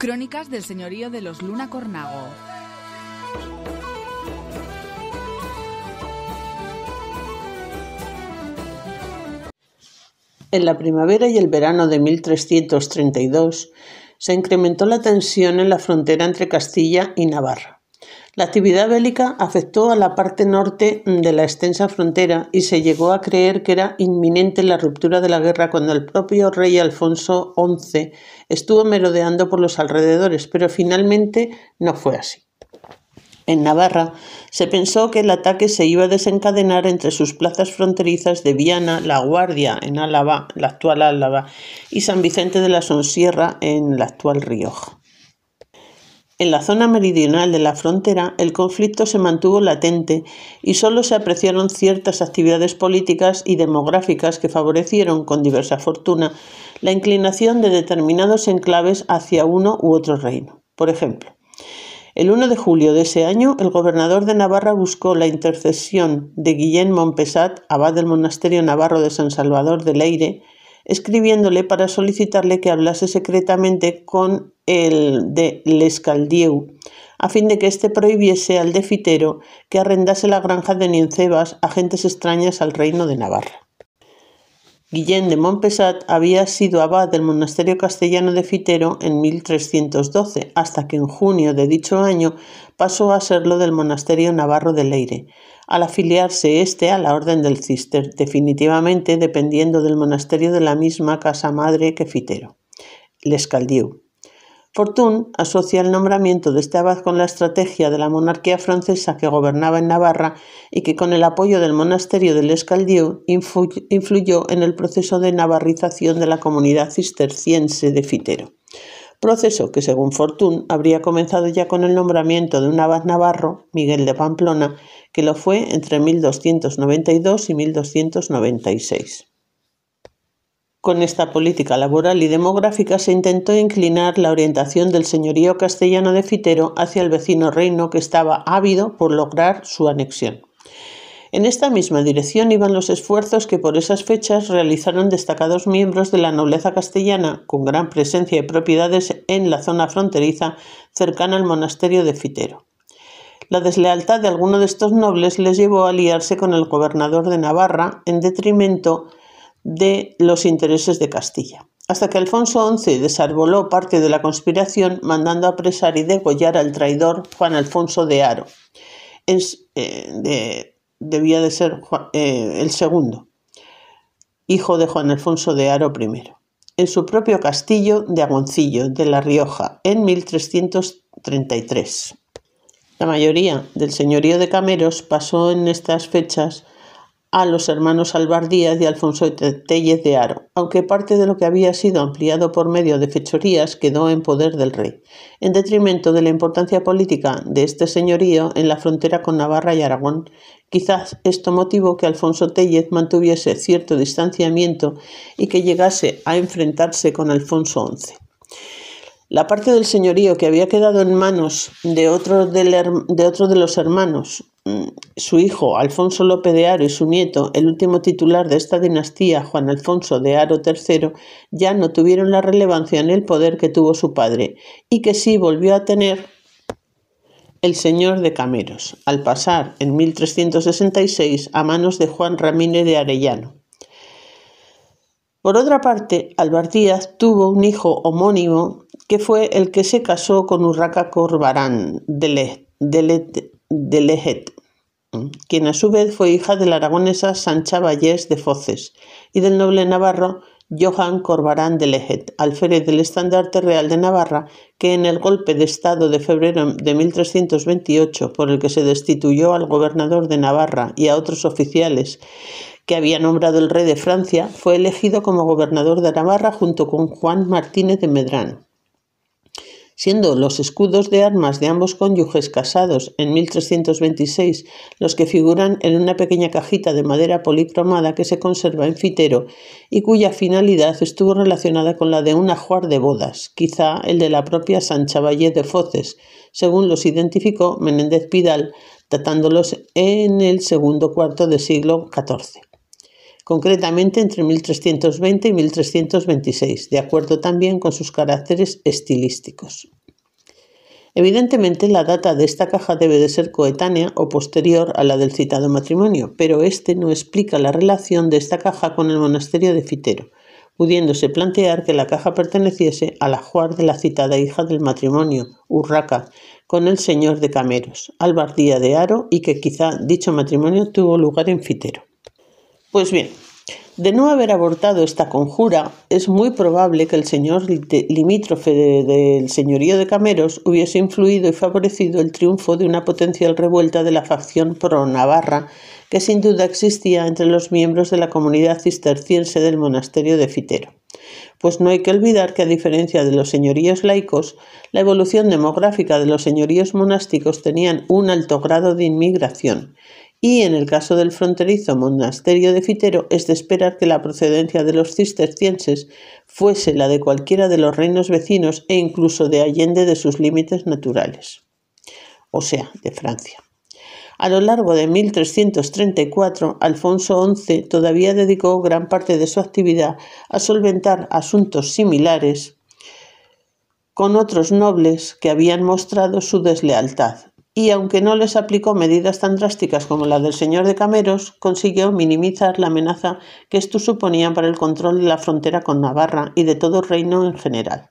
Crónicas del señorío de los Luna Cornago. En la primavera y el verano de 1332 se incrementó la tensión en la frontera entre Castilla y Navarra. La actividad bélica afectó a la parte norte de la extensa frontera y se llegó a creer que era inminente la ruptura de la guerra cuando el propio rey Alfonso XI estuvo merodeando por los alrededores, pero finalmente no fue así. En Navarra se pensó que el ataque se iba a desencadenar entre sus plazas fronterizas de Viana, La Guardia en Álava, la actual Álava, y San Vicente de la Sonsierra en la actual Rioja. En la zona meridional de la frontera, el conflicto se mantuvo latente y solo se apreciaron ciertas actividades políticas y demográficas que favorecieron, con diversa fortuna, la inclinación de determinados enclaves hacia uno u otro reino. Por ejemplo, el 1 de julio de ese año, el gobernador de Navarra buscó la intercesión de Guillén Montpesat, abad del monasterio navarro de San Salvador de Leyre, escribiéndole para solicitarle que hablase secretamente con el de Lescaldieu, a fin de que éste prohibiese al de Fitero que arrendase la granja de Niencebas a gentes extrañas al reino de Navarra. Guillén de Montpesat había sido abad del monasterio castellano de Fitero en 1312, hasta que en junio de dicho año pasó a serlo del monasterio navarro de Leyre, al afiliarse éste a la Orden del Císter, definitivamente dependiendo del monasterio de la misma casa madre que Fitero, Lescaldieu. Fortuny asocia el nombramiento de este abad con la estrategia de la monarquía francesa que gobernaba en Navarra y que con el apoyo del monasterio de Lescaldieu influyó en el proceso de navarrización de la comunidad cisterciense de Fitero. Proceso que, según Fortuny, habría comenzado ya con el nombramiento de un abad navarro, Miguel de Pamplona, que lo fue entre 1292 y 1296. Con esta política laboral y demográfica se intentó inclinar la orientación del señorío castellano de Fitero hacia el vecino reino que estaba ávido por lograr su anexión. En esta misma dirección iban los esfuerzos que por esas fechas realizaron destacados miembros de la nobleza castellana, con gran presencia y propiedades en la zona fronteriza cercana al monasterio de Fitero. La deslealtad de algunos de estos nobles les llevó a aliarse con el gobernador de Navarra en detrimento de los intereses de Castilla, hasta que Alfonso XI desarboló parte de la conspiración mandando apresar y degollar al traidor Juan Alfonso de Haro. Debía de ser el segundo, hijo de Juan Alfonso de Haro I, en su propio castillo de Agoncillo, de La Rioja, en 1333. La mayoría del señorío de Cameros pasó en estas fechas a los hermanos Álvar Díaz y Alfonso Tellez de Haro, aunque parte de lo que había sido ampliado por medio de fechorías quedó en poder del rey, en detrimento de la importancia política de este señorío en la frontera con Navarra y Aragón. Quizás esto motivó que Alfonso Tellez mantuviese cierto distanciamiento y que llegase a enfrentarse con Alfonso XI. La parte del señorío que había quedado en manos de otro de los hermanos, su hijo Alfonso López de Haro y su nieto, el último titular de esta dinastía, Juan Alfonso de Haro III, ya no tuvieron la relevancia en el poder que tuvo su padre y que sí volvió a tener el señor de Cameros, al pasar en 1366 a manos de Juan Ramírez de Arellano. Por otra parte, Álvar Díaz tuvo un hijo homónimo que fue el que se casó con Urraca Corbarán de Lejet, quien a su vez fue hija de la aragonesa Sancha Vallés de Foces y del noble navarro Johan Corbarán de Lejet, alférez del estandarte real de Navarra, que en el golpe de estado de febrero de 1328, por el que se destituyó al gobernador de Navarra y a otros oficiales que había nombrado el rey de Francia, fue elegido como gobernador de Navarra junto con Juan Martínez de Medrano. Siendo los escudos de armas de ambos cónyuges casados en 1326 los que figuran en una pequeña cajita de madera policromada que se conserva en Fitero y cuya finalidad estuvo relacionada con la de un ajuar de bodas, quizá el de la propia Sancha Vallés de Foces, según los identificó Menéndez Pidal, datándolos en el segundo cuarto del siglo XIV. concretamente entre 1320 y 1326, de acuerdo también con sus caracteres estilísticos. Evidentemente, la data de esta caja debe de ser coetánea o posterior a la del citado matrimonio, pero este no explica la relación de esta caja con el monasterio de Fitero, pudiéndose plantear que la caja perteneciese al ajuar de la citada hija del matrimonio, Urraca, con el señor de Cameros, Albardía de Haro, y que quizá dicho matrimonio tuvo lugar en Fitero. Pues bien, de no haber abortado esta conjura, es muy probable que el señor limítrofe del señorío de Cameros hubiese influido y favorecido el triunfo de una potencial revuelta de la facción pro-navarra que sin duda existía entre los miembros de la comunidad cisterciense del monasterio de Fitero. Pues no hay que olvidar que, a diferencia de los señoríos laicos, la evolución demográfica de los señoríos monásticos tenían un alto grado de inmigración, y en el caso del fronterizo monasterio de Fitero es de esperar que la procedencia de los cistercienses fuese la de cualquiera de los reinos vecinos e incluso de allende de sus límites naturales, o sea, de Francia. A lo largo de 1334, Alfonso XI todavía dedicó gran parte de su actividad a solventar asuntos similares con otros nobles que habían mostrado su deslealtad, y aunque no les aplicó medidas tan drásticas como la del señor de Cameros, consiguió minimizar la amenaza que esto suponía para el control de la frontera con Navarra y de todo el reino en general.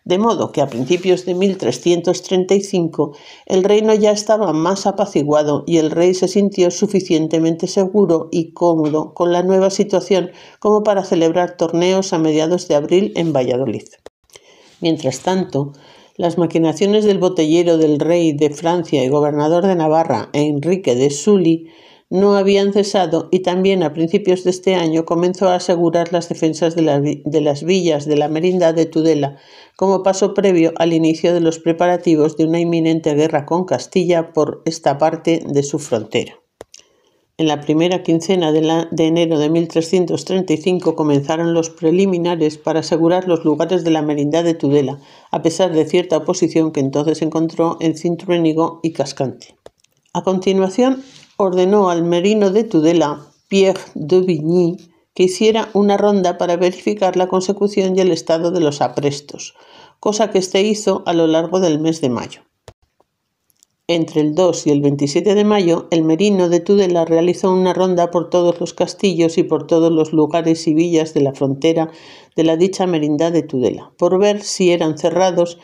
De modo que a principios de 1335 el reino ya estaba más apaciguado y el rey se sintió suficientemente seguro y cómodo con la nueva situación como para celebrar torneos a mediados de abril en Valladolid. Mientras tanto, las maquinaciones del botellero del rey de Francia y gobernador de Navarra, Enrique de Sully, no habían cesado, y también a principios de este año comenzó a asegurar las defensas de las villas de la Merindad de Tudela como paso previo al inicio de los preparativos de una inminente guerra con Castilla por esta parte de su frontera. En la primera quincena de enero de 1335 comenzaron los preliminares para asegurar los lugares de la Merindad de Tudela, a pesar de cierta oposición que entonces encontró en Cintruénigo y Cascante. A continuación, ordenó al merino de Tudela, Pierre d'Aubigny, que hiciera una ronda para verificar la consecución y el estado de los aprestos, cosa que éste hizo a lo largo del mes de mayo. Entre el 2 y el 27 de mayo, el merino de Tudela realizó una ronda por todos los castillos y por todos los lugares y villas de la frontera de la dicha Merindad de Tudela, por ver si eran cerrados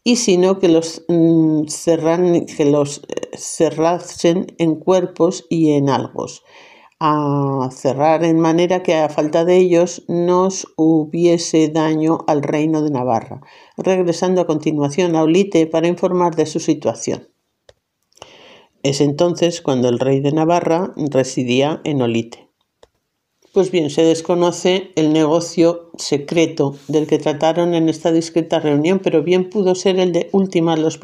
y si no, que los cerrasen en cuerpos y en algos, a cerrar en manera que a falta de ellos nos hubiese daño al reino de Navarra, regresando a continuación a Olite para informar de su situación. Es entonces cuando el rey de Navarra residía en Olite. Pues bien, se desconoce el negocio secreto del que trataron en esta discreta reunión, pero bien pudo ser el de ultimar los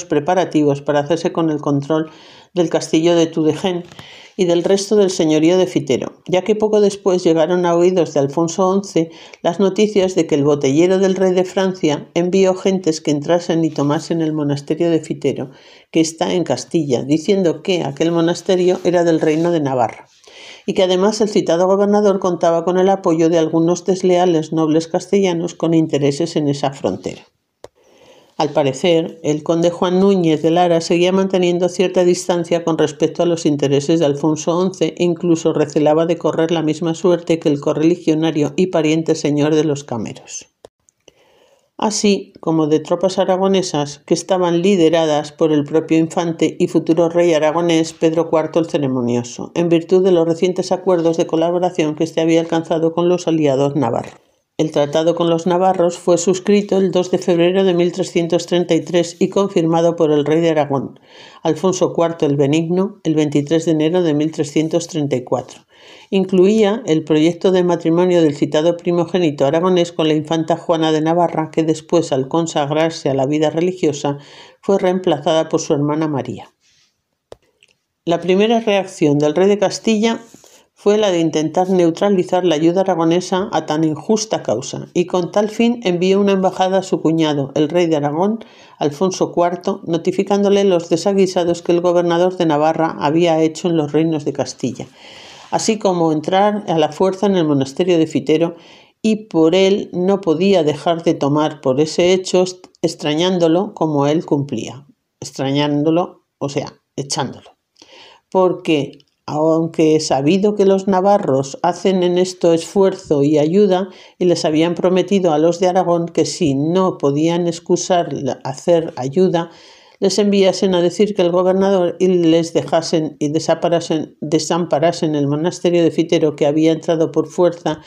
preparativos para hacerse con el control del castillo de Tudegén y del resto del señorío de Fitero, ya que poco después llegaron a oídos de Alfonso XI las noticias de que el botellero del rey de Francia envió gentes que entrasen y tomasen el monasterio de Fitero, que está en Castilla, diciendo que aquel monasterio era del reino de Navarra, y que además el citado gobernador contaba con el apoyo de algunos desleales nobles castellanos con intereses en esa frontera. Al parecer, el conde Juan Núñez de Lara seguía manteniendo cierta distancia con respecto a los intereses de Alfonso XI e incluso recelaba de correr la misma suerte que el correligionario y pariente señor de los Cameros, así como de tropas aragonesas que estaban lideradas por el propio infante y futuro rey aragonés Pedro IV el Ceremonioso, en virtud de los recientes acuerdos de colaboración que éste había alcanzado con los aliados navarros. El tratado con los navarros fue suscrito el 2 de febrero de 1333 y confirmado por el rey de Aragón, Alfonso IV el Benigno, el 23 de enero de 1334. Incluía el proyecto de matrimonio del citado primogénito aragonés con la infanta Juana de Navarra, que después, al consagrarse a la vida religiosa, fue reemplazada por su hermana María. La primera reacción del rey de Castilla fue la de intentar neutralizar la ayuda aragonesa a tan injusta causa, y con tal fin envió una embajada a su cuñado, el rey de Aragón, Alfonso IV, notificándole los desaguisados que el gobernador de Navarra había hecho en los reinos de Castilla, así como entrar a la fuerza en el monasterio de Fitero, y por él no podía dejar de tomar por ese hecho, extrañándolo como él cumplía, extrañándolo, o sea, echándolo. Porque aunque sabido que los navarros hacen en esto esfuerzo y ayuda, y les habían prometido a los de Aragón que si no podían excusar hacer ayuda, les enviasen a decir que el gobernador y les dejasen y desamparasen el monasterio de Fitero, que había entrado por fuerza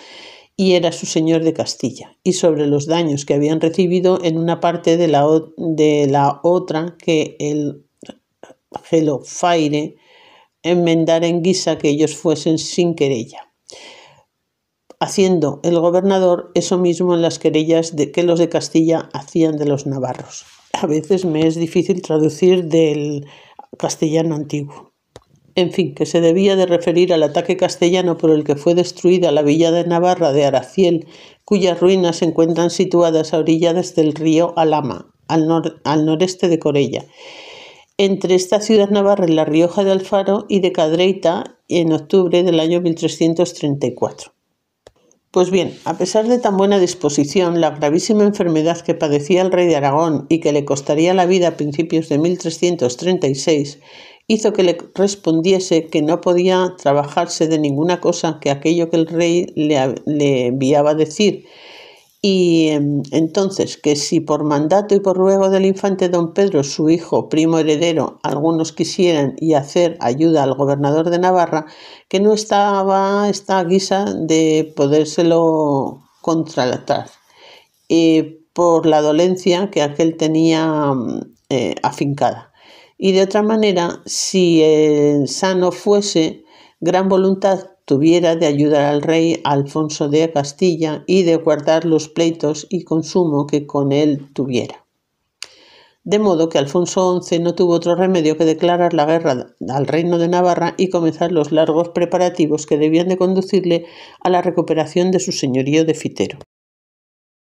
y era su señor de Castilla, y sobre los daños que habían recibido en una parte de la otra, que el Gelofaire enmendara en guisa que ellos fuesen sin querella, haciendo el gobernador eso mismo en las querellas que los de Castilla hacían de los navarros. A veces me es difícil traducir del castellano antiguo. En fin, que se debía de referir al ataque castellano por el que fue destruida la villa de Navarra de Araciel, cuyas ruinas se encuentran situadas a orillas del río Alhama, al noreste de Corella, entre esta ciudad navarra y la Rioja de Alfaro y de Cadreita, en octubre del año 1334. Pues bien, a pesar de tan buena disposición, la gravísima enfermedad que padecía el rey de Aragón y que le costaría la vida a principios de 1336, hizo que le respondiese que no podía trabajarse de ninguna cosa que aquello que el rey le enviaba a decir, y entonces que si por mandato y por ruego del infante don Pedro, su hijo primo heredero, algunos quisieran y hacer ayuda al gobernador de Navarra, que no estaba esta guisa de podérselo contratar, por la dolencia que aquel tenía afincada. Y de otra manera, si el sano fuese, gran voluntad tuviera de ayudar al rey Alfonso de Castilla y de guardar los pleitos y consumo que con él tuviera. De modo que Alfonso XI no tuvo otro remedio que declarar la guerra al reino de Navarra y comenzar los largos preparativos que debían de conducirle a la recuperación de su señorío de Fitero.